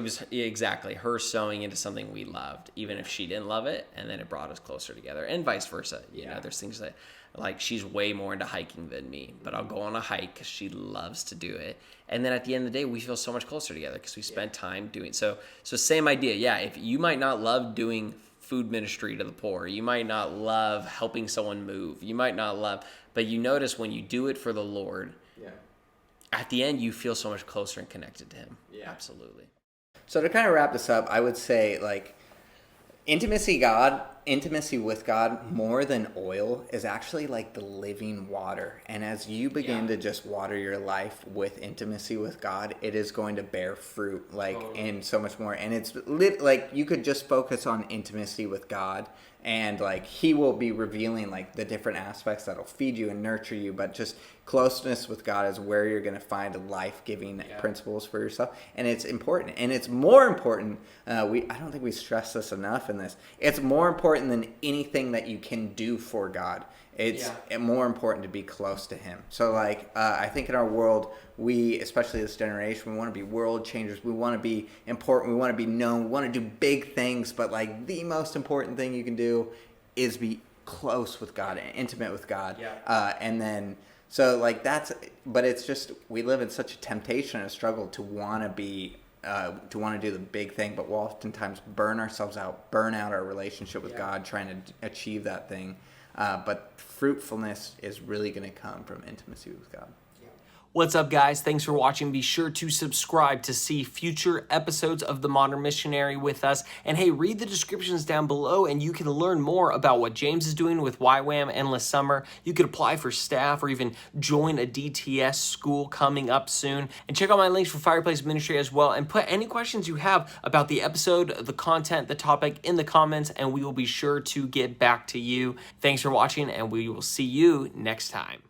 sewing into something we loved, even if she didn't love it. And then it brought us closer together, and vice versa. There's things that, like, she's way more into hiking than me, but I'll go on a hike because she loves to do it. And then at the end of the day, we feel so much closer together because we spent time doing it. So same idea. Yeah, if you might not love doing food ministry to the poor, you might not love helping someone move, you might not love, but you notice when you do it for the Lord, at the end you feel so much closer and connected to him. Absolutely. So to kind of wrap this up, I would say, like, intimacy with God, more than oil, is actually like the living water. And as you begin to just water your life with intimacy with God, it is going to bear fruit, and so much more. And it's like you could just focus on intimacy with God, and like he will be revealing like the different aspects that'll feed you and nurture you. But just closeness with God is where you're going to find life-giving principles for yourself. And it's important. And it's more important. I don't think we stress this enough in this. It's more important than anything that you can do for God. It's more important to be close to him. So like, I think in our world, we, especially this generation, we want to be world changers. We want to be important. We want to be known. We want to do big things. But like the most important thing you can do is be close with God and intimate with God. Yeah. And then, so like but it's just, we live in such a temptation and a struggle to want to be, to want to do the big thing, but we'll oftentimes burn ourselves out, burn out our relationship with God trying to achieve that thing. But fruitfulness is really going to come from intimacy with God. What's up, guys? Thanks for watching. Be sure to subscribe to see future episodes of The Modern Missionary with us. And hey, read the descriptions down below and you can learn more about what James is doing with YWAM Endless Summer. You could apply for staff or even join a DTS school coming up soon. And check out my links for Fireplace Ministry as well. And put any questions you have about the episode, the content, the topic in the comments, and we will be sure to get back to you. Thanks for watching, and we will see you next time.